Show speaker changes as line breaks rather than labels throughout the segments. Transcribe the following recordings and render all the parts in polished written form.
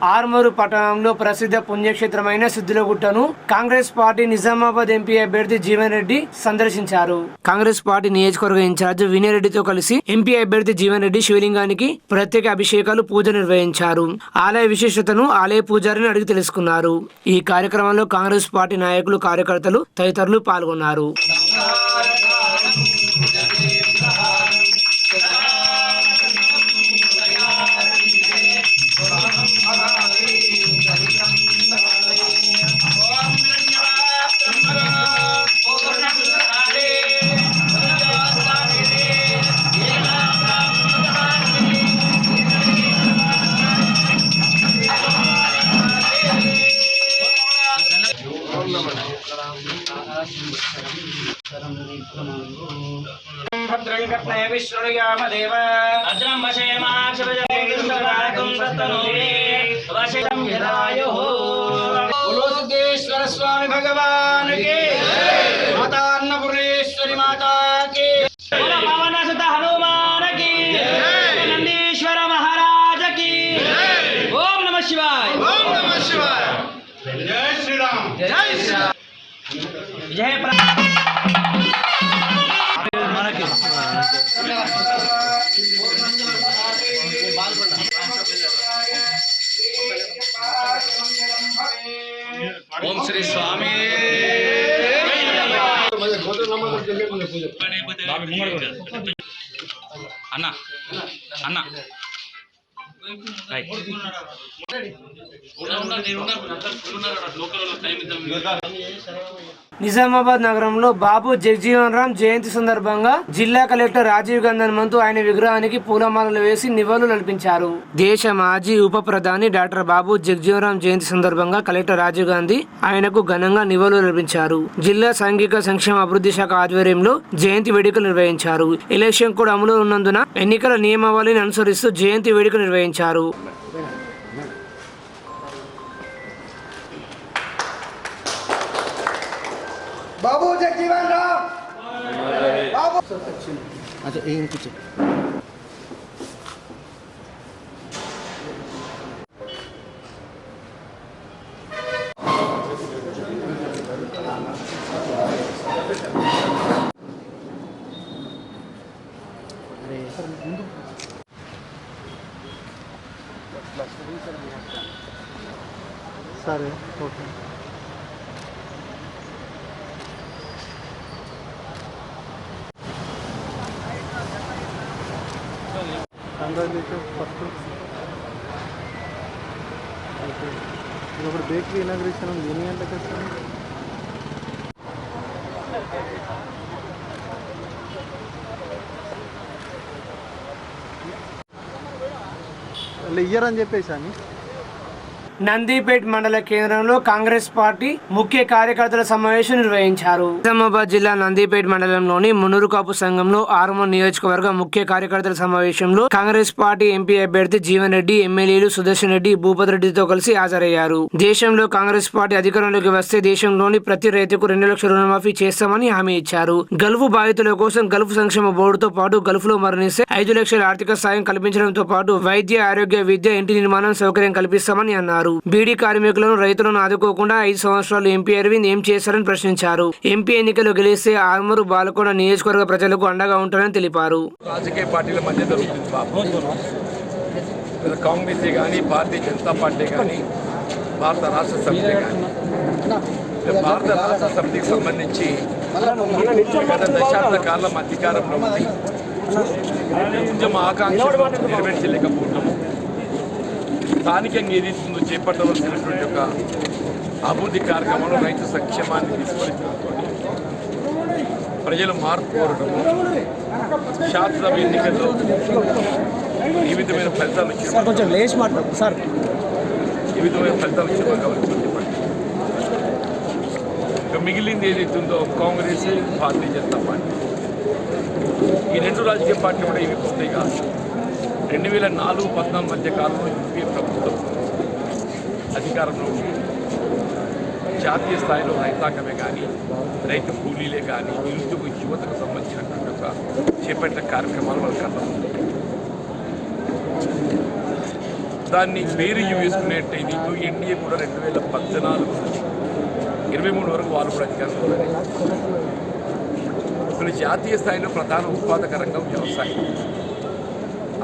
ఆర్మూరు పట్టణంలో ప్రసిద్ధ పుణ్యక్షేత్రమైన సిద్ధులగుట్టను Congress party Nizamabad MP అభ్యర్థి జీవన్ రెడ్డి సందర్శించారు. కాంగ్రెస్ పార్టీ నియోజకవర్గ ఇన్ఛార్జ్ వినయ్ రెడ్డితో కలిసి ఎంపీ అభ్యర్థి జీవన్ రెడ్డి శివలింగానికి ప్రత్యేక అభిషేకాలు పూజ నిర్వహించారు. ఆలయ విశేషతను ఆలయ పూజారిని అడిగి తెలుసుకున్నారు. ఈ కార్యక్రమంలో కాంగ్రెస్ పార్టీ నాయకులు, కార్యకర్తలు తదితరులు పాల్గొన్నారు.
భద్రం కర్ణయ విశ్రుయామదేవ భద్రం వశేమాక్షరజేంద్రనాయకం సత్తనోమే వశం యదాయుః. బోలో సిద్ధేశ్వర స్వామి భగవాన్ కి మాతా అన్నపూర్ణేశ్వరి మాతా కి పవన సుత హనుమాన్ కి నందీశ్వర మహారాజ కి. ఓం నమః శివాయ. ఓం నమః శివాయ. జై శ్రీరామ్. జై శ్రీరామ్. జయ ఓం శ్రీ స్వామి. అన్న అన్న
నిజామాబాద్ నగరంలో బాబు జగజీవన్ రామ్ జయంతి సందర్భంగా జిల్లా కలెక్టర్ రాజీవ్ గాంధీ హనుమంతు ఆయన విగ్రహానికి పూలమాలలు వేసి నివాళులు అర్పించారు. దేశ మాజీ ఉప ప్రధాని డాక్టర్ బాబు జగజీవన్ రామ్ జయంతి సందర్భంగా కలెక్టర్ రాజీవ్ గాంధీ ఆయనకు ఘనంగా నివాళులు అర్పించారు. జిల్లా సాంఘిక సంక్షేమ అభివృద్ధి శాఖ ఆధ్వర్యంలో జయంతి వేడుకలు నిర్వహించారు. ఎలక్షన్ కోడ్ అమలు ఉన్నందున ఎన్నికల నియమావళిని అనుసరిస్తూ జయంతి వేడుక నిర్వహించారు.
बाबू जगजीवन राम बाबू
अच्छा ये कुछ सर ओके ఫస్ట్ ఒకటి బేకరీ ఇనాగ్రేషన్ ఉంది. ఎన్ని గంటలకు వస్తాను? ఇయ్యర్ అని చెప్పేసి అని
నందిపేట్ మండల కేంద్రంలో కాంగ్రెస్ పార్టీ ముఖ్య కార్యకర్తల సమావేశం నిర్వహించారు. నిజామాబాద్ జిల్లా నందిపేట్ మండలంలోని మున్నూరు కాపు సంఘంలో ఆర్మూర్ నియోజకవర్గ ముఖ్య కార్యకర్తల సమావేశంలో కాంగ్రెస్ పార్టీ ఎంపీ అభ్యర్థి జీవన్ రెడ్డి, ఎమ్మెల్యేలు సుదర్శన్ రెడ్డి, భూపతి రెడ్డితో కలిసి హాజరయ్యారు. దేశంలో కాంగ్రెస్ పార్టీ అధికారంలోకి వస్తే దేశంలోని ప్రతి రైతుకు 2 లక్షల రుణమాఫీ చేస్తామని హామీ ఇచ్చారు. గల్ఫ్ బాధితుల కోసం గల్ఫ్ సంక్షేమ బోర్డుతో పాటు గల్ఫ్ లో మరణిస్తే 5 లక్షల ఆర్థిక సాయం కల్పించడంతో పాటు వైద్య, ఆరోగ్య, విద్య, ఇంటి నిర్మాణం సౌకర్యం కల్పిస్తామని అన్నారు. బీడీ కార్మికులను, రైతులను ఆదుకోకుండా 5 సంవత్సరాలు ఎంపీ అరవింద్ ఏం చేశారని ప్రశ్నించారు. ఎంపీ ఎన్నికలు గెలిస్తే ఆర్మూరు, బాలకోట నియోజకవర్గ ప్రజలకు అండగా ఉంటారని తెలిపారు.
రాజకీయ పార్టీల మధ్య జరుగుతుంది బాబు. కాంగ్రెస్ కానీ, భారతీయ జనతా పార్టీ కానీ, భారత రాష్ట్ర సమితి కానీ, భారత రాష్ట్ర సమితికి సంబంధించి గత దశాబ్ద కాలం అధికారంలో ఉంది. ఉద్యమ ఆకాంక్షలు నెరవేర్చలేకపోవటము, స్థానికంగా ఏదైతుందో చేపట్టవలసినటువంటి ఒక అభివృద్ధి కార్యక్రమంలో రైతు సంక్షేమాన్ని విస్మరించడంతో ప్రజలు మార్పు కోరడము, శాసనసభ ఎన్నికల్లో ఈ విధమైన ఫలితాలు వచ్చిన ఈ విధమైన ఫలితాలు వచ్చిన కాబట్టి చెప్పండి. ఇక మిగిలింది ఏదైతుందో కాంగ్రెస్, భారతీయ జనతా పార్టీ, ఈ 2 రాజకీయ పార్టీలు కూడా ఇవి కొత్తవి కాదు. 2004-14 మధ్య కాలంలో యూపీఏ ప్రభుత్వం అధికారంలో జాతీయ స్థాయిలో రైతాంగమే కానీ, రైతు కూలీలే కానీ, నిరుద్యోగ యువతకు సంబంధించినటువంటి ఒక చేపట్టిన కార్యక్రమాలు వాళ్ళకి అర్థం. దాన్ని పేరు వేసుకునేట్టయితే ఎన్డీఏ కూడా 2014-23 వరకు వాళ్ళు కూడా అధికారంలో ఉన్నారు. ఇప్పుడు జాతీయ స్థాయిలో ప్రధాన ఉత్పాదక రంగం వ్యవసాయం.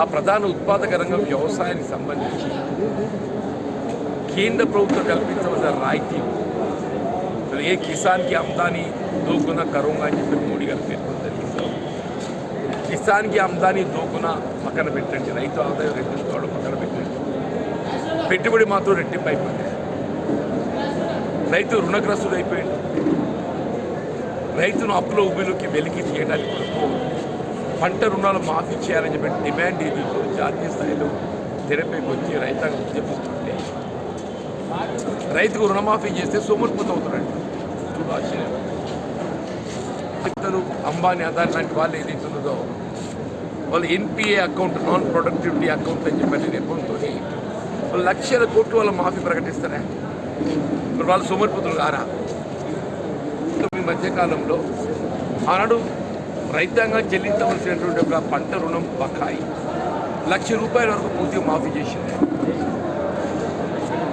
ఆ ప్రధాన ఉత్పాదక రంగం వ్యవసాయానికి సంబంధించి కేంద్ర ప్రభుత్వం కల్పించవలసిన రాయితీ ఏ కిసాన్కి ఆమ్దానీ దోగునా కరుంగా అని చెప్పి మోడీ గారు పేర్కొనడం జరిగింది. కిసాన్కి ఆమ్దానీ దోగునా పక్కన పెట్టండి, రైతు ఆదాయం రెట్టించుకోవడం పక్కన పెట్టండి, పెట్టుబడి మాత్రం రెట్టింపు అయిపోయింది. రైతు రుణగ్రస్తుడు అయిపోయింది. రైతును అప్పుల ఉబ్బిలోకి వెలికి తీయడానికి కొరకు పంట రుణాలు మాఫీ చేయాలని చెప్పి డిమాండ్ ఇది జాతీయ స్థాయిలో తెరపైకి వచ్చి రైతాంగం ఉద్యమిస్తుంటే రైతుకు రుణమాఫీ చేస్తే సోమరిపోతూ అవుతారండి. ఆశ్చర్యం. అంబానీ అదాని లాంటి వాళ్ళు ఏదైతున్నదో వాళ్ళు NPA account, non productivity account అని చెప్పి నెపంతో వాళ్ళు లక్షల కోట్లు వాళ్ళ మాఫీ ప్రకటిస్తారా? మరి వాళ్ళు సోమరిపోతులు కారా? ఈ మధ్యకాలంలో ఆనాడు రైతాంగం చెల్లించవలసినటువంటి ఒక పంట రుణం బకాయి ₹1,00,000 వరకు పూర్తిగా మాఫీ చేసింది.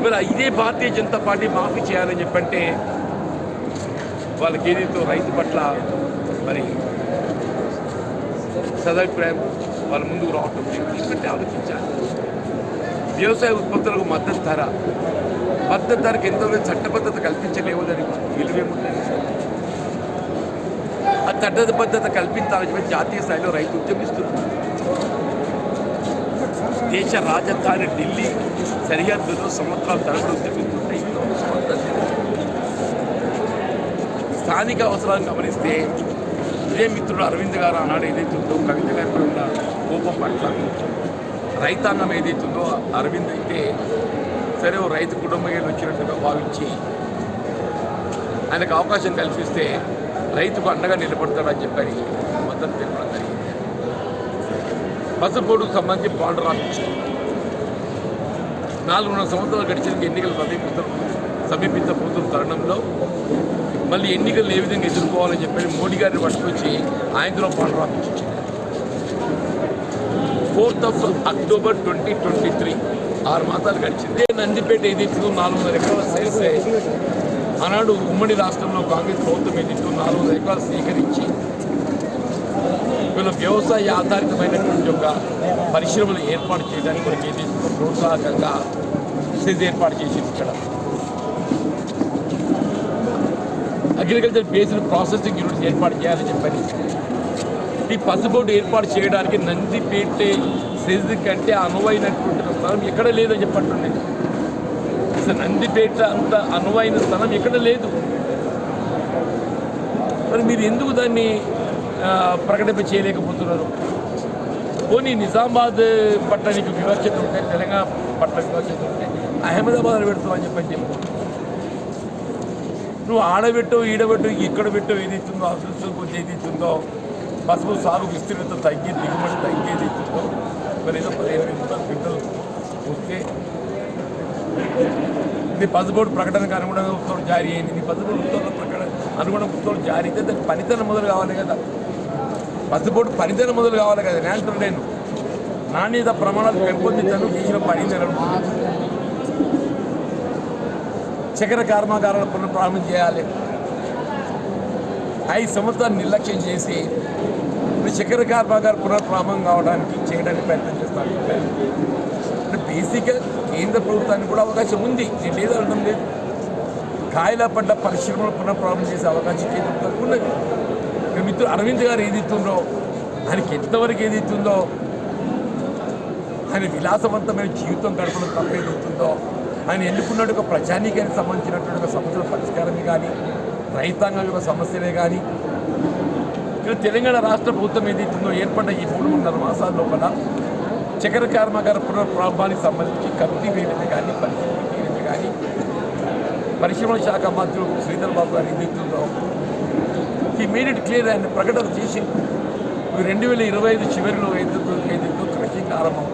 మరి ఇదే భారతీయ జనతా పార్టీ మాఫీ చేయాలని చెప్పంటే వాళ్ళకి ఏదైతే రైతు పట్ల మరి సదాభిప్రాయం వాళ్ళ ముందుకు రావటం ఎందుకంటే ఆలోచించాలి. వ్యవసాయ ఉత్పత్తులకు మద్దతు ధరకు ఎంతవరకు చట్టబద్ధత కల్పించలేవు దానికి విలువేముంటుంది. ఆ చట్టబద్ధత కల్పించాలని చెప్పి జాతీయ స్థాయిలో రైతు ఉద్యమిస్తున్నారు. దేశ రాజధాని ఢిల్లీ సరిహద్దులో సంవత్సరాల తరబడి ఉద్యమిస్తుంటే స్థానిక అవసరాలను గమనిస్తే ఇదే మిత్రుడు అరవింద్ గారు ఆనాడు ఏదైతుందో కవిత గారిపై ఉన్న కోపం పట్ల రైతాంగం ఏదైతుందో అరవింద్ అయితే సరే ఓ రైతు కుటుంబం వచ్చినట్టుగా భావించి ఆయనకు అవకాశం కల్పిస్తే రైతుకు అండగా నిలబడతాడని చెప్పని మద్దతు తెలపడం జరిగింది. పసుపోడుకు సంబంధించి బాండ్ రాపించారు. 4.5 సంవత్సరాలు గడిచిన ఎన్నికలు సమీపించబోతున్న తరుణంలో మళ్ళీ ఎన్నికలు ఏ విధంగా ఎదుర్కోవాలని చెప్పి మోడీ గారిని పట్టుకొచ్చి ఆయనలో బాండ్ రాపించారు. 4th October 2023 6 మాసాలు గడిచింది. నందిపేట ఏదైతుందో 400 ఎకరాలు చేస్తే ఆనాడు ఉమ్మడి రాష్ట్రంలో కాంగ్రెస్ ప్రభుత్వం ఏదైతే 400 ఎకరాలు సేకరించి వీళ్ళు వ్యవసాయ ఆధారితమైనటువంటి ఒక పరిశ్రమలు ఏర్పాటు చేయడానికి మనకి ఏదైతే ప్రోత్సాహకంగా సెజ్ ఏర్పాటు చేసింది. ఇక్కడ అగ్రికల్చర్ బేస్డ్ ప్రాసెసింగ్ యూనిట్స్ ఏర్పాటు చేయాలని చెప్పని ఈ పసుబోర్డు ఏర్పాటు చేయడానికి నందిపేట సెజ్ కంటే అనువైనటువంటి స్థలం ఎక్కడ లేదని చెప్పండి. అసలు నందిపేట అంత అనువైన స్థలం ఎక్కడ లేదు. మరి మీరు ఎందుకు దాన్ని ప్రకటింప చేయలేకపోతున్నారు? పోనీ నిజామాబాద్ పట్టణానికి వివక్షత ఉంటే, తెలంగాణ పట్టణ వివక్షత ఉంటే అహ్మదాబాద్ పెడుతున్నావు అని చెప్పు. నువ్వు ఆడబెట్టో ఈడబెట్టో ఇక్కడ పెట్టో ఏదైతుందో అదృష్టం కొంచెం ఏదైతుందో పసుపు సాగు విస్తీర్ణత తగ్గి దిగుమతి తగ్గి ఏదైతుందో మరి ఏదో 15,000 క్వింటల్ వస్తే ఇది పసుబోర్డు ప్రకటనకు అనుగుణంగా ఉత్తర్వులు జారీ అయింది. నీ పసుబోర్డు ఉత్తర్వుల ప్రకటన అనుగుణంగా ఉత్తర్వులు జారీ అయితే దానికి పనితనం మొదలు కావాలి కదా. పసుబోర్డు పనితనం మొదలు కావాలి కదా. నేను నాణ్యత ప్రమాణాలు పెంపొందించడం చేసిన పని జరుగుతుంది. చక్కెర కర్మాగారాల పనులు ప్రారంభం చేయాలి. 5 సంవత్సరాలు నిర్లక్ష్యం చేసి చక్కెర కర్మాగార పునఃప్రారంభం చేయడానికి ప్రయత్నం చేస్తాను. అంటే బేసిక్గా కేంద్ర ప్రభుత్వానికి కూడా అవకాశం ఉంది, నేను ఏదో అనడం లేదు. కాయల పడ్డ పరిశ్రమలు పునఃప్రారంభం చేసే అవకాశం కేంద్ర ప్రభుత్వానికి ఉన్నది. మిత్రుడు అరవింద్ గారు ఏదైతుందో ఆయనకి ఎంతవరకు ఏదైతుందో ఆయన విలాసవంతమైన జీవితం గడపడం తప్ప ఏదైతుందో ఆయన ఎన్నుకున్నట్టు ఒక ప్రజానీకానికి సంబంధించినటువంటి ఒక సమస్యల పరిష్కారమే కానీ రైతాంగం యొక్క సమస్యలే కానీ ఇక్కడ తెలంగాణ రాష్ట్ర ప్రభుత్వం ఏదైతుందో ఏర్పడ్డ ఈ 3.5 మాసాల లోపల చక్కెర కర్మాగార పునఃప్రారంభానికి సంబంధించి కమిటీ వేయడమే కానీ పరిస్థితి తీయడమే కానీ పరిశ్రమల శాఖ మంత్రులు శ్రీధర్ బాబు గారు ఏదైతుందో ఈ మేడ్ ఇట్ క్లియర్ ఆయన ప్రకటన చేసి 2025 చివరిలో ఏదైతే క్రషింగ్ ఆరంభం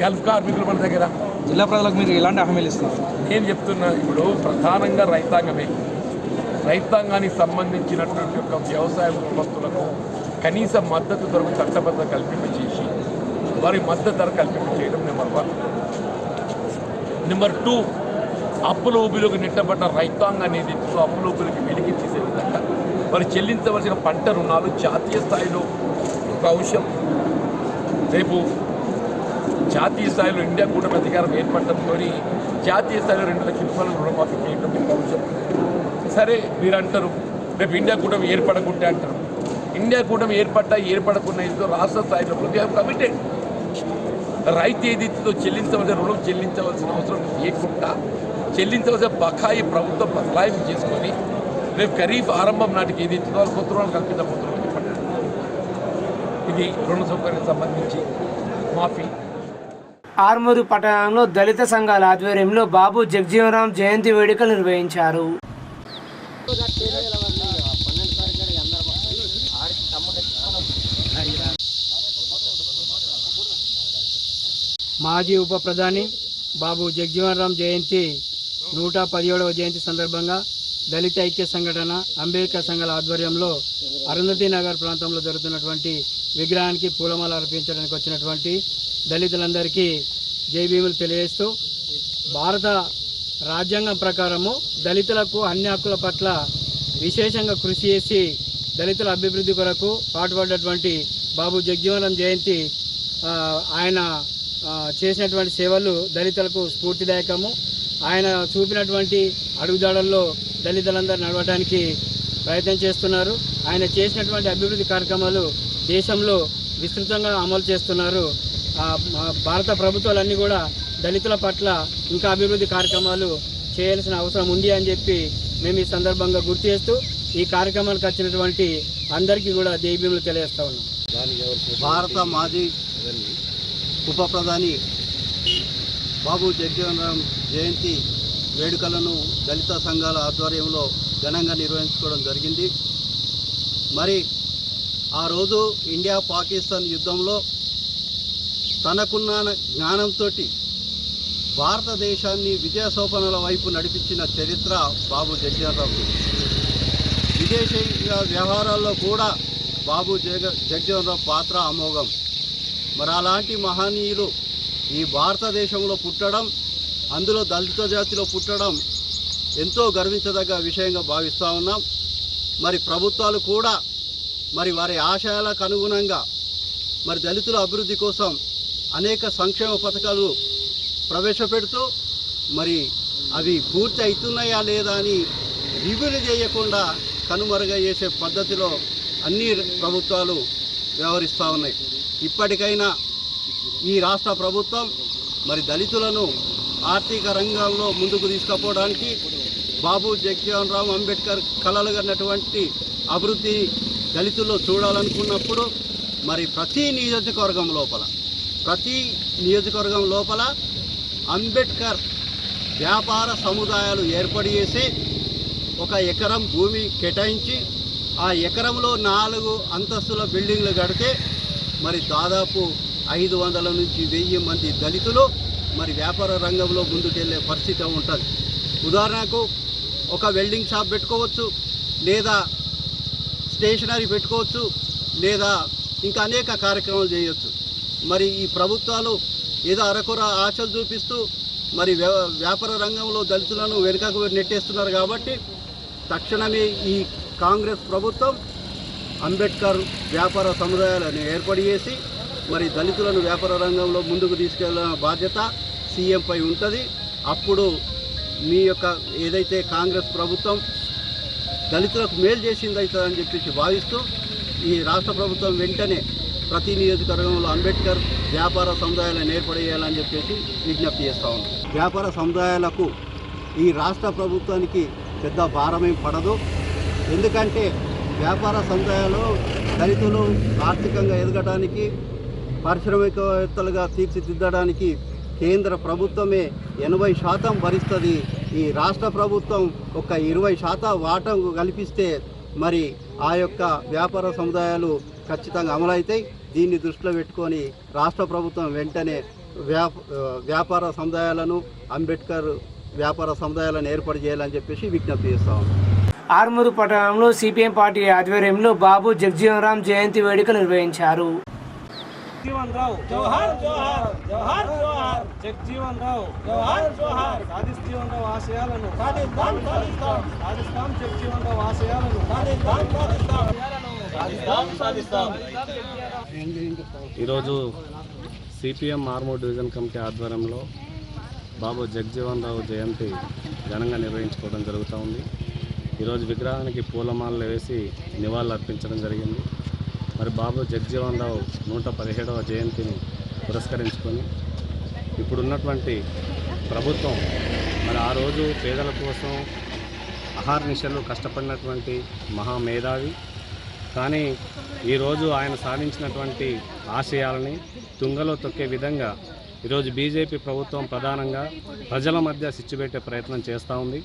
గల్ఫ్ కార్మికులు మన దగ్గర
జిల్లా ప్రజలకు మీరు ఎలాంటి హామీలు ఇస్తున్నారు?
నేను చెప్తున్నా, ఇప్పుడు ప్రధానంగా రైతాంగానికి సంబంధించినటువంటి ఒక వ్యవసాయ ఉత్పత్తులకు కనీస మద్దతు ధరకు చట్టబద్ధ కల్పింప చేసి వారికి మద్దతు ధర కల్పింపు చేయడం నెంబర్ 1. నెంబర్ 2, అప్పుల ఊబిలోకి నెట్టబడ్డ రైతాంగాన్ని ఏదైతే అప్పుల ఊబిలోకి వెలికి తీసే విధంగా వారు చెల్లించవలసిన పంట రుణాలు జాతీయ స్థాయిలో ఒక అంశం. రేపు జాతీయ స్థాయిలో ఇండియా కూటమి అధికారం ఏర్పడటంతో జాతీయ స్థాయిలో 2 లక్షల రూపాయలు రుణమాఫీ చేయడం ఒక అంశం. సరే మీరు అంటారు రేపు ఇండియా కూటమి ఏర్పడకుంటే అంటారు. ఇండియా కూటమి ఏర్పడకున్న ఇదితో రాష్ట్ర స్థాయిలో కమిటెడ్ రైతు ఏదైతుందో చెల్లించవలసిన రుణం చెల్లించవలసిన అవసరం లేకుండా చెల్లించవలసిన బకాయి ప్రభుత్వం బదలాయింపు చేసుకొని రేపు ఖరీఫ్ ఆరంభం నాటికి ఏదైతుందో వాళ్ళు కొత్త రుణాలు కల్పించబోతున్నారు. ఇది రుణ సౌకర్యానికి సంబంధించి మాఫీ.
ఆర్మూరు పట్టణంలో దళిత సంఘాల ఆధ్వర్యంలో బాబు జగజీవనరాం జయంతి వేడుకలు నిర్వహించారు.
మాజీ ఉప ప్రధాని బాబు జగజీవనరాం జయంతి 117వ జయంతి సందర్భంగా దళిత ఐక్య సంఘటన అంబేద్కర్ సంఘాల ఆధ్వర్యంలో అరుంధతి నగర్ ప్రాంతంలో జరుగుతున్నటువంటి విగ్రహానికి పూలమాల అర్పించడానికి వచ్చినటువంటి దళితులందరికీ జై భీములు తెలియజేస్తూ, భారత రాజ్యాంగం ప్రకారము దళితులకు అన్ని హక్కుల పట్ల విశేషంగా కృషి చేసి దళితుల అభివృద్ధి కొరకు పాటుపడ్డటువంటి బాబు జగజీవనరాం జయంతి ఆయన చేసినటువంటి సేవలు దళితులకు స్ఫూర్తిదాయకము. ఆయన చూపినటువంటి అడుగుజాడల్లో దళితులందరూ నడవడానికి ప్రయత్నం చేస్తున్నారు. ఆయన చేసినటువంటి అభివృద్ధి కార్యక్రమాలు దేశంలో విస్తృతంగా అమలు చేస్తున్నారు. భారత ప్రభుత్వాలన్నీ కూడా దళితుల పట్ల ఇంకా అభివృద్ధి కార్యక్రమాలు చేయాల్సిన అవసరం ఉంది అని చెప్పి మేము ఈ సందర్భంగా గుర్తు చేస్తూ ఈ కార్యక్రమానికి వచ్చినటువంటి అందరికీ కూడా జై భీములు తెలియజేస్తా ఉన్నాం.
భారత మాజీ ఉప ప్రధాని బాబు జగజీవనరాం జయంతి వేడుకలను దళిత సంఘాల ఆధ్వర్యంలో ఘనంగా నిర్వహించుకోవడం జరిగింది. మరి ఆ రోజు ఇండియా పాకిస్తాన్ యుద్ధంలో తనకున్న జ్ఞానంతో భారతదేశాన్ని విజయసోపనల వైపు నడిపించిన చరిత్ర బాబు జగజీవనరాం. విదేశీ వ్యవహారాల్లో కూడా బాబు జగజీవనరాం పాత్ర అమోఘం. మరి అలాంటి మహనీయులు ఈ భారతదేశంలో పుట్టడం, అందులో దళిత జాతిలో పుట్టడం ఎంతో గర్వించదగ్గ విషయంగా భావిస్తూ ఉన్నాం. మరి ప్రభుత్వాలు కూడా మరి వారి ఆశయాలకు అనుగుణంగా మరి దళితుల అభివృద్ధి కోసం అనేక సంక్షేమ పథకాలు ప్రవేశపెడుతూ మరి అవి పూర్తి అవుతున్నాయా లేదా అని రివ్యూలు చేయకుండా కనుమరుగయ్యేసే పద్ధతిలో అన్ని ప్రభుత్వాలు వ్యవహరిస్తూ ఉన్నాయి. ఇప్పటికైనా ఈ రాష్ట్ర ప్రభుత్వం మరి దళితులను ఆర్థిక రంగంలో ముందుకు తీసుకుపోవడానికి బాబు జగజీవనరాం అంబేద్కర్ కలలు కన్నటువంటి అభివృద్ధి దళితుల్లో చూడాలనుకున్నప్పుడు మరి ప్రతి నియోజకవర్గం లోపల అంబేద్కర్ వ్యాపార సముదాయాలు ఏర్పాటు చేసి 1 ఎకరం భూమి కేటాయించి ఆ ఎకరంలో 4 అంతస్తుల బిల్డింగ్లు కడితే మరి దాదాపు 500 నుంచి 1000 మంది దళితులు మరి వ్యాపార రంగంలో ముందుకెళ్లే పరిస్థితి ఉంటుంది. ఉదాహరణకు ఒక వెల్డింగ్ షాప్ పెట్టుకోవచ్చు, లేదా స్టేషనరీ పెట్టుకోవచ్చు, లేదా ఇంకా అనేక కార్యక్రమాలు చేయవచ్చు. మరి ఈ ప్రభుత్వాలు ఏదో అరకొర ఆశలు చూపిస్తూ మరి వ్యాపార రంగంలో దళితులను వెనుకకు నెట్టేస్తున్నారు. కాబట్టి తక్షణమే ఈ కాంగ్రెస్ ప్రభుత్వం అంబేద్కర్ వ్యాపార సముదాయాలను ఏర్పాటు చేసి మరి దళితులను వ్యాపార రంగంలో ముందుకు తీసుకెళ్లాలన్న బాధ్యత సీఎంపై ఉంటుంది. అప్పుడు మీ యొక్క ఏదైతే కాంగ్రెస్ ప్రభుత్వం దళితులకు మేలు చేసింది అవుతుందని చెప్పేసి భావిస్తూ ఈ రాష్ట్ర ప్రభుత్వం వెంటనే ప్రతి నియోజకవర్గంలో అంబేద్కర్ వ్యాపార సముదాయాలను ఏర్పాటు చేయాలని చెప్పేసి విజ్ఞప్తి చేస్తూ ఉన్నాం. వ్యాపార సముదాయాలకు ఈ రాష్ట్ర ప్రభుత్వానికి పెద్ద భారమేం పడదు. ఎందుకంటే వ్యాపార సముదాయాలు దళితులు ఆర్థికంగా ఎదగడానికి, పారిశ్రామికవేత్తలుగా తీర్చిదిద్దడానికి కేంద్ర ప్రభుత్వమే 80% భరిస్తుంది. ఈ రాష్ట్ర ప్రభుత్వం ఒక 20% వాటా కల్పిస్తే మరి ఆ యొక్క వ్యాపార సముదాయాలు ఖచ్చితంగా అమలవుతాయి. దీన్ని దృష్టిలో పెట్టుకొని రాష్ట్ర ప్రభుత్వం వెంటనే వ్యాపార సముదాయాలను అంబేద్కర్ వ్యాపార సముదాయాలను ఏర్పాటు చేయాలని చెప్పేసి విజ్ఞప్తి చేస్తాం.
ఆర్మూరు పట్టణంలో సిపిఎం పార్టీ ఆధ్వర్యంలో బాబు జగజీవనరాం జయంతి వేడుకలు నిర్వహించారు.
జగజీవన్ రావు జోహార్ జోహార్ జోహార్ జోహార్ జగజీవన్ రావు జోహార్ జోహార్ సాధిస్తాం రావు ఆశయాలను సాధిస్తాం జగజీవన్ రావు ఆశయాలను సాధిస్తాం.
ఈరోజు సిపిఎం ఆర్మూర్ డివిజన్ కమిటీ ఆధ్వర్యంలో బాబు జగజీవన్ రావు జయంతి ఘనంగా నిర్వహించుకోవడం జరుగుతూ ఉంది. ఈరోజు విగ్రహానికి పూలమాలలు వేసి నివాళులు అర్పించడం జరిగింది. మరి బాబు జగజీవన్ రావు 117వ జయంతిని పురస్కరించుకొని ఇప్పుడున్నటువంటి ప్రభుత్వం మరి ఆ రోజు పేదల కోసం అహర్నిశలు కష్టపడినటువంటి మహామేధావి. కానీ ఈరోజు ఆయన సాధించినటువంటి ఆశయాలని తుంగలో తొక్కే విధంగా ఈరోజు బీజేపీ ప్రభుత్వం ప్రధానంగా ప్రజల మధ్య సిచ్చుపెట్టే ప్రయత్నం చేస్తూ ఉంది.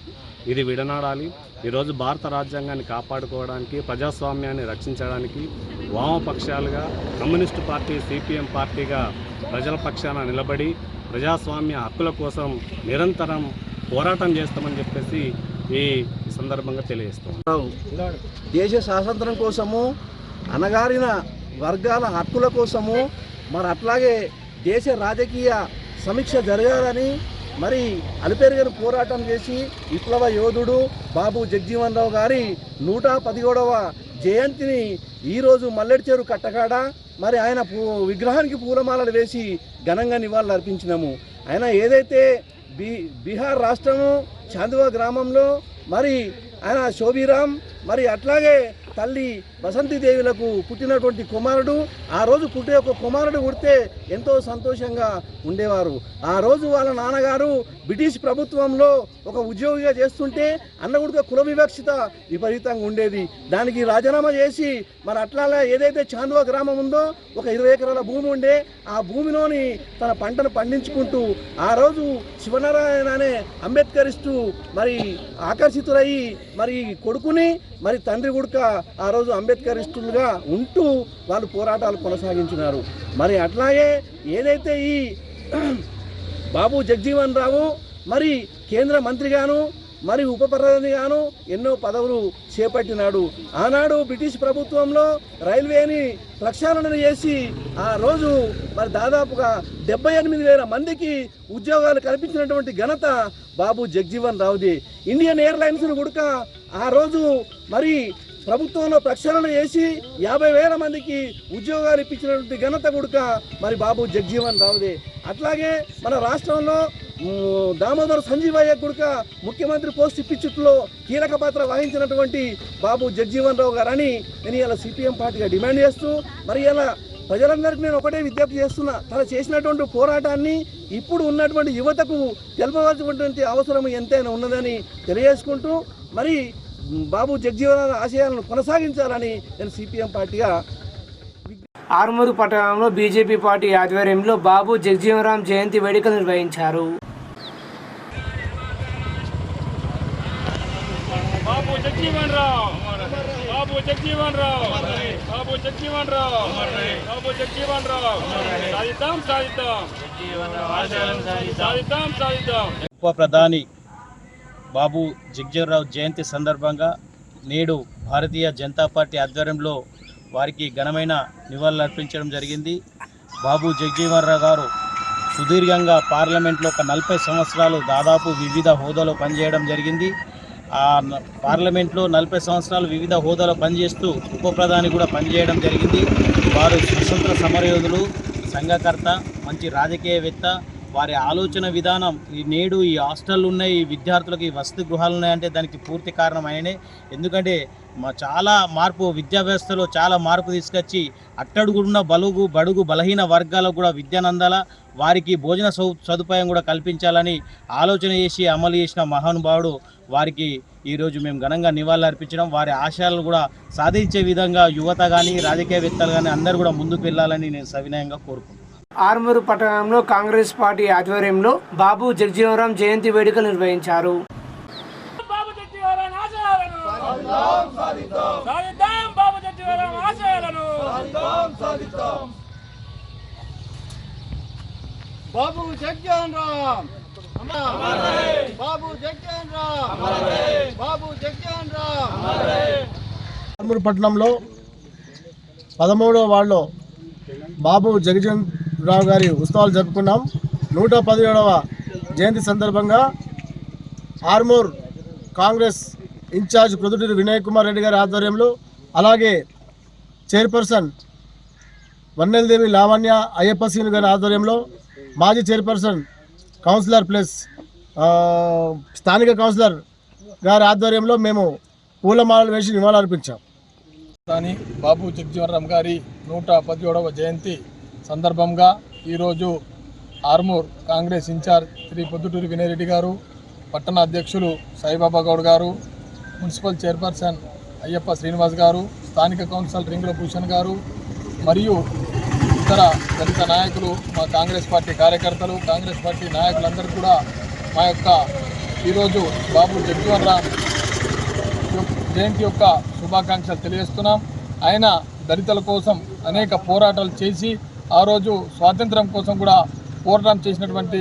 ఇది విడనాడాలి. ఈరోజు భారత రాజ్యాంగాన్ని కాపాడుకోవడానికి, ప్రజాస్వామ్యాన్ని రక్షించడానికి వామపక్షాలుగా కమ్యూనిస్టు పార్టీ సిపిఎం పార్టీగా ప్రజల పక్షాన నిలబడి ప్రజాస్వామ్య హక్కుల కోసం నిరంతరం పోరాటం చేస్తామని చెప్పేసి ఈ సందర్భంగా తెలియజేస్తాం.
దేశ స్వాతంత్రం కోసము, అణగారిన వర్గాల హక్కుల కోసము, మరి అట్లాగే దేశ రాజకీయ సమీక్ష జరగాలని మరి అలుపెరుగని పోరాటం చేసి విప్లవ యోధుడు బాబు జగజీవన్ రావు గారి 117వ జయంతిని ఈరోజు మల్లెడిచేరు కట్టకాడ మరి ఆయన విగ్రహానికి పూలమాలలు వేసి ఘనంగా నివాళులు అర్పించినాము. ఆయన ఏదైతే బీహార్ రాష్ట్రము చాందువా గ్రామంలో మరి ఆయన శోభిరామ్ మరి అట్లాగే తల్లి బసంతిదేవులకు పుట్టినటువంటి కుమారుడు. ఆ రోజు పుట్టే ఒక కుమారుడు పుడితే ఎంతో సంతోషంగా ఉండేవారు. ఆ రోజు వాళ్ళ నాన్నగారు బ్రిటిష్ ప్రభుత్వంలో ఒక ఉద్యోగిగా చేస్తుంటే అన్నగుడితో కుల వివక్షత విపరీతంగా ఉండేది. దానికి రాజీనామా చేసి మరి అట్లాగే ఏదైతే చాందువా గ్రామం ఉందో ఒక 20 ఎకరాల భూమి ఉండే ఆ భూమిలోని తన పంటను పండించుకుంటూ ఆ రోజు శివనారాయణనే అంబేద్కరిస్టు మరి ఆకర్షితులయ్యి మరి కొడుకుని మరి తండ్రి గుడక ఆ రోజు అంబేద్కరిస్టులుగా ఉంటూ వాళ్ళు పోరాటాలు కొనసాగించినారు. మరి అట్లాగే ఏదైతే ఈ బాబు జగజీవన్ రావు మరి కేంద్ర మంత్రిగాను మరి ఉప ప్రధానిగాను ఎన్నో పదవులు చేపట్టినాడు. ఆనాడు బ్రిటిష్ ప్రభుత్వంలో రైల్వేని ప్రక్షాళన చేసి ఆ రోజు మరి దాదాపుగా 78,000 మందికి ఉద్యోగాలు కల్పించినటువంటి ఘనత బాబు జగజీవన్ రావుది. ఇండియన్ ఎయిర్లైన్స్ను కూడా ఆ రోజు మరి ప్రభుత్వంలో ప్రక్షాళన చేసి 50,000 మందికి ఉద్యోగాలు ఇప్పించినటువంటి ఘనత కూడా మరి బాబు జగజీవన్ రావుదే. అట్లాగే మన రాష్ట్రంలో దామోదర్ సంజీవయ్య కూడా ముఖ్యమంత్రి పోస్ట్ ఇప్పించుట్లో కీలక పాత్ర వహించినటువంటి బాబు జగజీవన్ రావు గారని నేను ఇలా సిపిఎం పార్టీగా డిమాండ్ చేస్తూ మరి ఇలా ప్రజలందరికీ నేను ఒకటే విజ్ఞప్తి చేస్తున్నా, తను చేసినటువంటి పోరాటాన్ని ఇప్పుడు ఉన్నటువంటి యువతకు తెలపవలసినటువంటి అవసరం ఎంతైనా ఉన్నదని తెలియజేసుకుంటూ మరి బాబు జగజీవన్ ఆశయాలను కొనసాగించాలని నేను సిపిఎం పార్టీగా.
ఆర్మూరు పట్టణంలో బీజేపీ పార్టీ ఆధ్వర్యంలో బాబు జగజీవన్ రామ్ జయంతి వేడుకలు నిర్వహించారు.
బాబు జగజీవన్ రామ్, బాబు జగజీవన్ రామ్, బాబు జగజీవన్ రామ్, బాబు జగజీవన్ రామ్. సాధిద్దాం సాధిద్దాం సాధిద్దాం సాధిద్దాం.
ఉప ప్రధాని బాబు జగజీవన్ రావు జయంతి సందర్భంగా నేడు భారతీయ జనతా పార్టీ ఆధ్వర్యంలో వారికి ఘనమైన నివాళులు అర్పించడం జరిగింది. బాబు జగజీవన్ రావు గారు సుదీర్ఘంగా పార్లమెంట్లో ఒక 40 సంవత్సరాలు దాదాపు వివిధ హోదాలో పనిచేయడం జరిగింది. ఆ పార్లమెంట్లో 40 సంవత్సరాలు వివిధ హోదాలో పనిచేస్తూ ఉప ప్రధాని కూడా పనిచేయడం జరిగింది. వారు స్వతంత్ర సమరయోధులు, సంఘకర్త, మంచి రాజకీయవేత్త. వారి ఆలోచన విధానం నేడు ఈ హాస్టళ్ళు ఉన్నాయి, ఈ విద్యార్థులకు ఈ వసతి గృహాలు ఉన్నాయంటే దానికి పూర్తి కారణం ఆయనే. ఎందుకంటే చాలా మార్పు విద్యా వ్యవస్థలో చాలా మార్పు తీసుకొచ్చి అట్టడుగున్న బడుగు బలహీన వర్గాలకు కూడా విద్యానందాల వారికి భోజన సదుపాయం కూడా కల్పించాలని ఆలోచన చేసి అమలు చేసిన మహానుభావుడు. వారికి ఈరోజు మేము ఘనంగా నివాళులు అర్పించడం, వారి ఆశయాలను కూడా సాధించే విధంగా యువత కానీ రాజకీయవేత్తలు కానీ అందరూ కూడా ముందుకు వెళ్ళాలని నేను సవినయంగా కోరుకుంటున్నాను.
ఆర్మూరు పట్టణంలో కాంగ్రెస్ పార్టీ ఆధ్వర్యంలో బాబు జగజీవన్ రామ్ జయంతి వేడుకలు నిర్వహించారు.
బాబు జగజీవన్ రామ్, బాబు జగజీవన్ రామ్, బాబు జగజీవన్ రామ్.
ఆర్మూరు పట్టణంలో 13వ వార్డులో
బాబు జగజీవన్ రావు గారి ఉత్సవాలు జరుపుకున్నాం. 117వ జయంతి సందర్భంగా ఆర్మూర్ కాంగ్రెస్ ఇన్ఛార్జ్ ప్రొద్దుటూరి వినయ్ కుమార్ రెడ్డి గారి ఆధ్వర్యంలో, అలాగే చైర్పర్సన్ వన్నెలదేవి లావణ్య అయ్యప్ప శ్రీను గారి ఆధ్వర్యంలో, మాజీ చైర్పర్సన్ కౌన్సిలర్ ప్లస్ స్థానిక కౌన్సిలర్ గారి ఆధ్వర్యంలో మేము పూలమాలలు వేసి నివాళులర్పించాం.
కానీ బాబు జగజీవన్ రామ్ గారి 117వ జయంతి సందర్భంగా ఈరోజు ఆర్మూర్ కాంగ్రెస్ ఇన్ఛార్జ్ శ్రీ పొద్దుటూరి వినయ్ రెడ్డి గారు, పట్టణ అధ్యక్షులు సాయిబాబా గౌడ్ గారు, మున్సిపల్ చైర్పర్సన్ అయ్యప్ప శ్రీనివాస్ గారు, స్థానిక కౌన్సిలర్ రింగుల భూషణ్ గారు మరియు ఇతర దళిత నాయకులు, మా కాంగ్రెస్ పార్టీ కార్యకర్తలు, కాంగ్రెస్ పార్టీ నాయకులందరూ కూడా మా యొక్క ఈరోజు బాబు జగజీవన్ రామ్ జయంతి యొక్క శుభాకాంక్షలు తెలియజేస్తున్నాం. ఆయన దళితుల కోసం అనేక పోరాటాలు చేసి ఆ రోజు స్వాతంత్రం కోసం కూడా పోరాటం చేసినటువంటి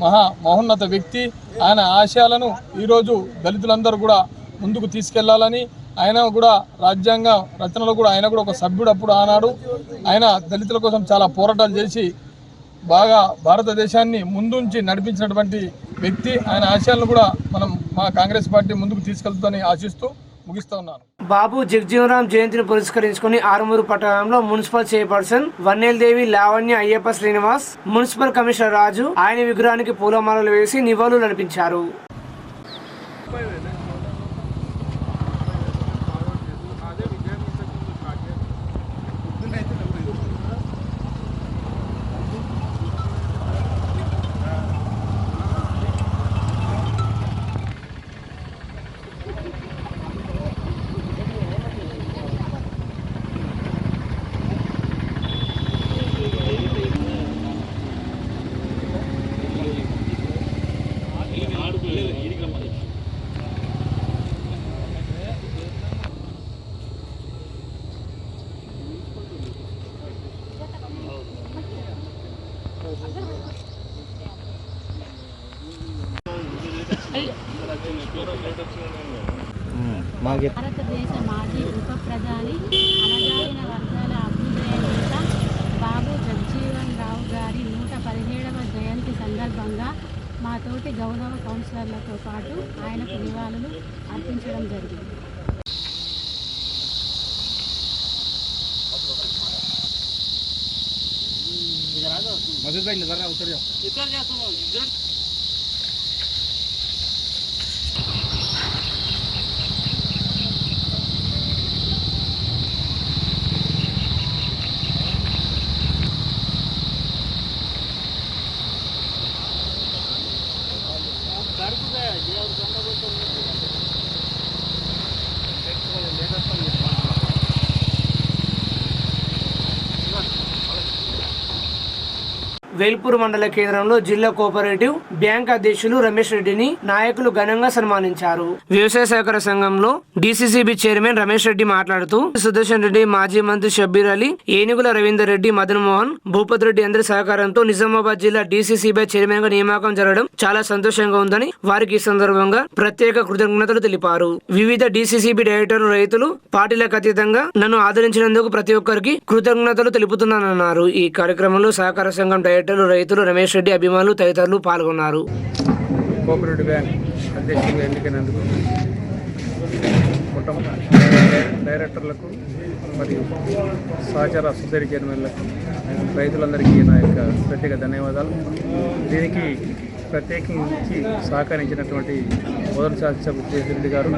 మహోన్నత వ్యక్తి. ఆయన ఆశయాలను ఈరోజు దళితులందరూ కూడా ముందుకు తీసుకెళ్లాలని, ఆయన కూడా రాజ్యాంగ రచనలో కూడా ఆయన కూడా ఒక సభ్యుడు అప్పుడు ఆనాడు. ఆయన దళితుల కోసం చాలా పోరాటాలు చేసి బాగా భారతదేశాన్ని ముందుంచి నడిపించినటువంటి వ్యక్తి. ఆయన ఆశయాలను కూడా మనం మా కాంగ్రెస్ పార్టీ ముందుకు తీసుకెళ్తుందని ఆశిస్తూ ముగిస్తూ ఉన్నాను.
బాబు జగజీవన్ రామ్ జయంతిని పురస్కరించుకుని ఆరుమూరు పట్టణంలో municipal chairperson Vanneladevi Lavanya Ayyappa Srinivas, municipal commissioner Raju ఆయన విగ్రహానికి పూలమాలలు వేసి నివాళులు అర్పించారు.
భారతదేశ మాజీ ఉప ప్రధాని, అణగారిన వర్గాల అభ్యుదయ నేత బాబు జగజీవన్ రావు గారి 117వ జయంతి సందర్భంగా మా తోటి గౌరవ కౌన్సిలర్లతో పాటు ఆయనకు నివాళులు అర్పించడం జరిగింది.
వేల్పూర్ మండల కేంద్రంలో జిల్లా కోఆపరేటివ్ బ్యాంక్ అధ్యక్షులు రమేష్ రెడ్డిని నాయకులు ఘనంగా సన్మానించారు. వ్యవసాయ సహకార సంఘంలో డిసిసిబి చైర్మన్ రమేష్ రెడ్డి మాట్లాడుతూ సుదర్శన్ రెడ్డి, మాజీ మంత్రి షబ్బీర్ అలీ, ఏనుగుల రవీందర్ రెడ్డి, మదన్ మోహన్, భూపత్ రెడ్డి అందరి సహకారంతో నిజామాబాద్ జిల్లా డిసిసిబి చైర్మన్ గా నియామకం జరగడం చాలా సంతోషంగా ఉందని వారికి ఈ సందర్భంగా ప్రత్యేక కృతజ్ఞతలు తెలిపారు. వివిధ డిసిసిబి డైరెక్టర్లు, రైతులు పార్టీలకు అతీతంగా నన్ను ఆదరించినందుకు ప్రతి ఒక్కరికి కృతజ్ఞతలు తెలుపుతున్నానన్నారు. ఈ కార్యక్రమంలో సహకార సంఘం డైరెక్టర్లు, రైతులు, రమేష్ రెడ్డి అభిమానులు తదితరులు పాల్గొన్నారు.
కోఆపరేటివ్ బ్యాంక్ అధ్యక్షులుగా ఎన్నికైనందుకు డైరెక్టర్లకు మరియు సహచార సొసైటీ చైర్మన్లకు, రైతులందరికీ నా యొక్క ప్రత్యేక ధన్యవాదాలు. దీనికి ప్రత్యేకించి సహకరించినటువంటి మొదటి శాసనసభ్యులు జయరెడ్డి గారు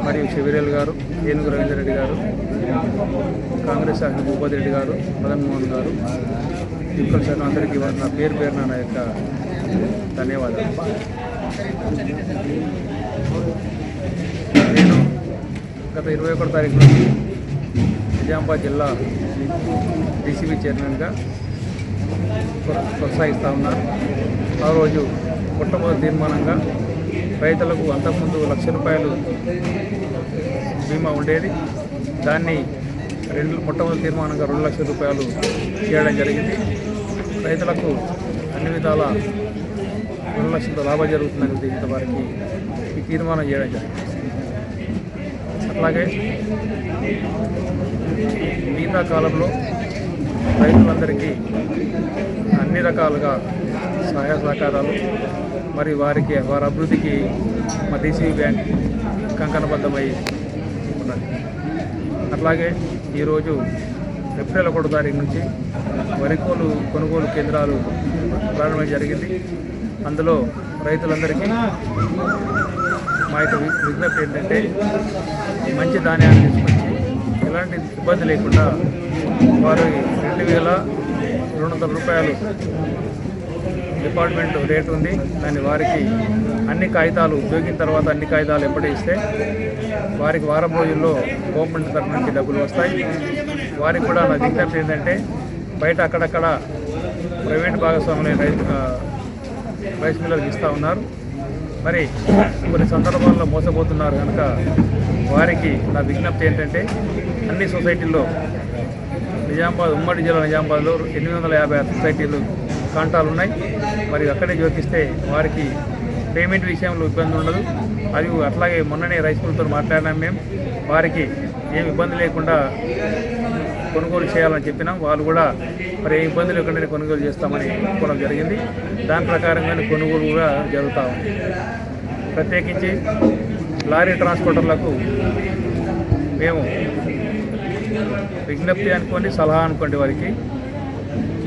మరియు షబీర్ గారు, ఏనుగు రవీందర్ రెడ్డి గారు, కాంగ్రెస్ శాసన భూపత్ రెడ్డి గారు, మదన్ మోహన్ గారు, యువకుల శాఖ అందరికీ నా పేరు నా యొక్క ధన్యవాదాలు. నేను గత 21వ తారీఖు నుంచి నిజామాబాద్ జిల్లా డిసిబి చైర్మన్గా కొనసాగిస్తూ ఉన్నాను. ఆ రోజు మొట్టమొదటి తీర్మానంగా రైతులకు అంతకుముందు ₹1,00,000 బీమా ఉండేది. దాన్ని మొట్టమొదటి తీర్మానంగా ₹2,00,000 చేయడం జరిగింది. రైతులకు అన్ని విధాల 2,00,000 లాభం జరుగుతుందని ఉద్దేశించిన వారికి ఈ తీర్మానం చేయడం జరిగింది. అట్లాగే మిగతా కాలంలో రైతులందరికీ అన్ని రకాలుగా సహాయ సహకారాలు మరి వారి అభివృద్ధికి మా డీసీబీ బ్యాంక్ కంకణబద్ధమై ఉన్నది. అట్లాగే ఈరోజు ఏప్రిల్ 1వ తారీఖు నుంచి వరి కొనుగోలు కేంద్రాలు ప్రారంభం జరిగింది. అందులో రైతులందరికీ మా యొక్క విజ్ఞప్తి ఏంటంటే మంచి ధాన్యాన్ని తీసుకొచ్చి ఎలాంటి ఇబ్బంది లేకుండా వారు 2,200 రూపాయలు డిపార్ట్మెంట్ రేట్ ఉంది. దాన్ని వారికి అన్ని కాగితాలు ఉపయోగించిన తర్వాత అన్ని కాగితాలు ఎప్పుడు ఇస్తే వారికి వారం రోజుల్లో గవర్నమెంట్ తరఫు నుంచి డబ్బులు వస్తాయి. వారికి కూడా నా విజ్ఞప్తి ఏంటంటే బయట అక్కడక్కడ ప్రైవేట్ భాగస్వాములైన రైస్ మిల్లర్కి ఇస్తూ ఉన్నారు. మరి కొన్ని సందర్భాల్లో మోసపోతున్నారు కనుక వారికి నా విజ్ఞప్తి ఏంటంటే అన్ని సొసైటీల్లో నిజామాబాద్ ఉమ్మడి జిల్లా నిజామాబాద్లో 856 సొసైటీలు కాంటాలు ఉన్నాయి. మరి అక్కడే జ్యోతిస్తే వారికి పేమెంట్ విషయంలో ఇబ్బంది ఉండదు. అది అట్లాగే మొన్ననే రైస్ మిల్తో మాట్లాడినాం మేము. వారికి ఏమి ఇబ్బంది లేకుండా కొనుగోలు చేయాలని చెప్పినాం. వాళ్ళు కూడా మరి ఏ ఇబ్బంది లేకుండా కొనుగోలు చేస్తామని ఒప్పుకోవడం జరిగింది. దాని ప్రకారంగానే కొనుగోలు కూడా జరుగుతూ ఉంది. ప్రత్యేకించి లారీ ట్రాన్స్పోర్టర్లకు మేము విజ్ఞప్తి అనుకోండి, సలహా అనుకోండి, వారికి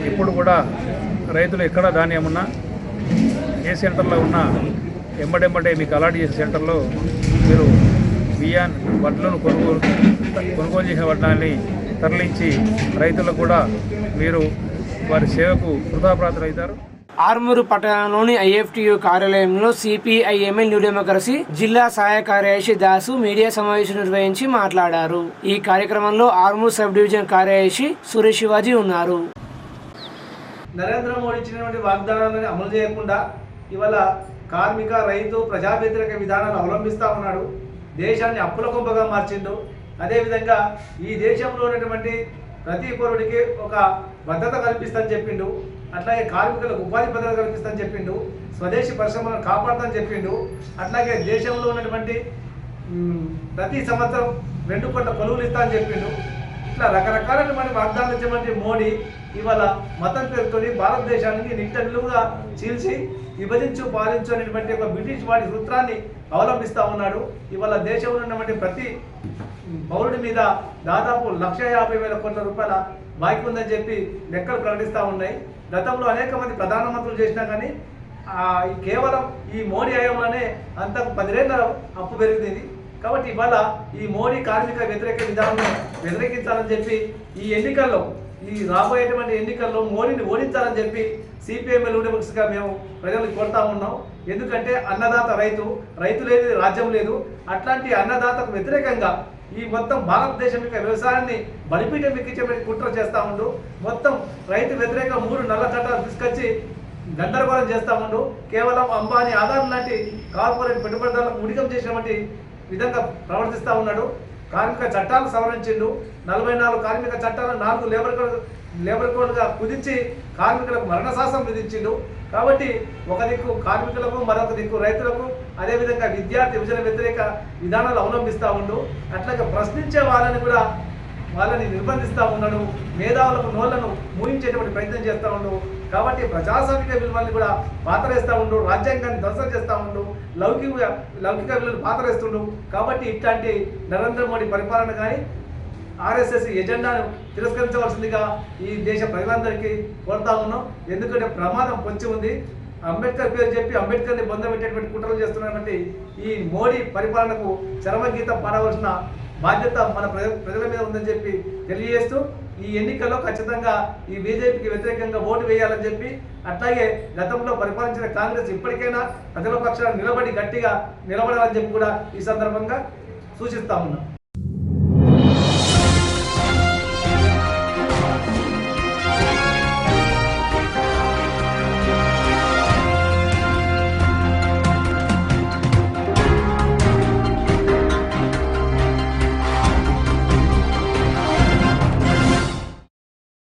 ఇప్పుడు కూడా రైతులు ఎక్కడ ధాన్యం ఉన్నా ఏ సెంటర్లో ఉన్నా ఎంబడెంబడే మీకు అలాట్ చేసే సెంటర్లో మీరు వడ్లను కొనుగోలు చేసిన వడ్లని తరలించి రైతులకు కూడా మీరు వారి సేవకు కృతజ్ఞతలవుతారు.
ఆర్మూరు పట్టణంలోని ఐఎఫ్టియు కార్యాలయంలో సిపిఐఎంఎల్ న్యూ డెమోక్రసీ జిల్లా సహాయ కార్యదర్శి దాసు మీడియా సమావేశం నిర్వహించి మాట్లాడారు. ఈ కార్యక్రమంలో ఆర్మూరు సబ్ డివిజన్ కార్యదర్శి సురేష్ శివాజీ ఉన్నారు.
నరేంద్ర మోడీ ఇచ్చినటువంటి వాగ్దానాలను అమలు చేయకుండా ఇవాళ కార్మిక రైతు ప్రజా వ్యతిరేక విధానాలు అవలంబిస్తూ ఉన్నాడు. దేశాన్ని అప్పుల కుంపగా మార్చిండు. అదేవిధంగా ఈ దేశంలో ఉన్నటువంటి ప్రతి పౌరుడికి ఒక భద్రత కల్పిస్తానని చెప్పిండు. అట్లాగే కార్మికులకు ఉపాధి భద్రత కల్పిస్తానని చెప్పిండు. స్వదేశీ పరిశ్రమలను కాపాడుతానని చెప్పిండు. అట్లాగే దేశంలో ఉన్నటువంటి ప్రతి సంవత్సరం 2 కోట్ల కొలువులు ఇస్తానని చెప్పిండు. ఇట్లా రకరకాలైనటువంటి వాగ్దానాలు ఇచ్చినటువంటి మోడీ ఇవాళ మతం పేరుతోని భారతదేశానికి నిట్టనిలువుగా చీల్చి విభజించు పాలించు అనేటువంటి ఒక బ్రిటిష్ వాడి సూత్రాన్ని అవలంబిస్తూ ఉన్నాడు. ఇవాళ దేశంలో ఉన్నటువంటి ప్రతి పౌరుడి మీద దాదాపు 1,50,000 కోట్ల రూపాయల బాకీ ఉందని చెప్పి లెక్కలు ప్రకటిస్తూ ఉన్నాయి. గతంలో అనేక మంది ప్రధానమంత్రులు చేసినా కానీ కేవలం ఈ మోడీ హయాంలోనే అంతకు 10 రెట్ల అప్పు పెరిగింది. కాబట్టి ఇవాళ ఈ మోడీ కార్మిక వ్యతిరేక విధానాన్ని వ్యతిరేకించాలని చెప్పి ఈ ఎన్నికల్లో ఈ రాబోయేటువంటి ఎన్నికల్లో మోడీని ఓడించాలని చెప్పి సిపిఎంఎల్ గా మేము ప్రజలకు కోరుతా ఉన్నాం. ఎందుకంటే అన్నదాత రైతు లేదు, రాజ్యం లేదు. అట్లాంటి అన్నదాతకు వ్యతిరేకంగా ఈ మొత్తం భారతదేశం యొక్క వ్యవసాయాన్ని బలిపీఠం ఎక్కించే కుట్ర చేస్తూ ఉండు. మొత్తం రైతు వ్యతిరేక 3 నల్ల చట్టాలు తీసుకొచ్చి గందరగోళం చేస్తూ ఉండు. కేవలం అంబానీ ఆధార్ లాంటి కార్పొరేట్ పెట్టుబడిదారులకు ఉడికం చేసినటువంటి విధంగా ప్రవర్తిస్తూ ఉన్నాడు. కార్మిక చట్టాలు సవరించిండు. 44 కార్మిక చట్టాలను 4 లేబర్ కోడ్గా కుదించి కార్మికులకు మరణశాసనం విధించిండు. కాబట్టి ఒక దిక్కు కార్మికులకు, మరొక దిక్కు రైతులకు, అదేవిధంగా విద్యార్థి విభజన వ్యతిరేక విధానాలు అవలంబిస్తూ ఉండు. అట్లాగే ప్రశ్నించే వాళ్ళని నిర్బంధిస్తూ ఉన్నాడు. మేధావులకు నోళ్లను మూయించేటువంటి ప్రయత్నం చేస్తూ ఉండు. కాబట్టి ప్రజాస్వామిక విలువల్ని కూడా పాతరేస్తూ ఉండు. రాజ్యాంగాన్ని ధ్వంసం చేస్తూ ఉండు. లౌకిక విలువలు పాతరేస్తుండు. కాబట్టి ఇట్లాంటి నరేంద్ర మోడీ పరిపాలన కానీ ఆర్ఎస్ఎస్ ఎజెండాను తిరస్కరించవలసిందిగా ఈ దేశ ప్రజలందరికీ కోరుతా ఉన్నాం. ఎందుకంటే ప్రమాదం పొంచి ఉంది. అంబేద్కర్ పేరు చెప్పి అంబేద్కర్ని పొందబెట్టేటువంటి కుట్రలు చేస్తున్నటువంటి ఈ మోడీ పరిపాలనకు చరమగీతం పాడవలసిన బాధ్యత మన ప్రజల మీద ఉందని చెప్పి తెలియజేస్తూ ఈ ఎన్నికల్లో ఖచ్చితంగా ఈ బీజేపీకి వ్యతిరేకంగా ఓటు వేయాలని చెప్పి, అట్లాగే గతంలో పరిపాలించిన కాంగ్రెస్ ఇప్పటికైనా ప్రజల పక్షాన గట్టిగా నిలబడాలని చెప్పి కూడా ఈ సందర్భంగా సూచిస్తా ఉన్నాం.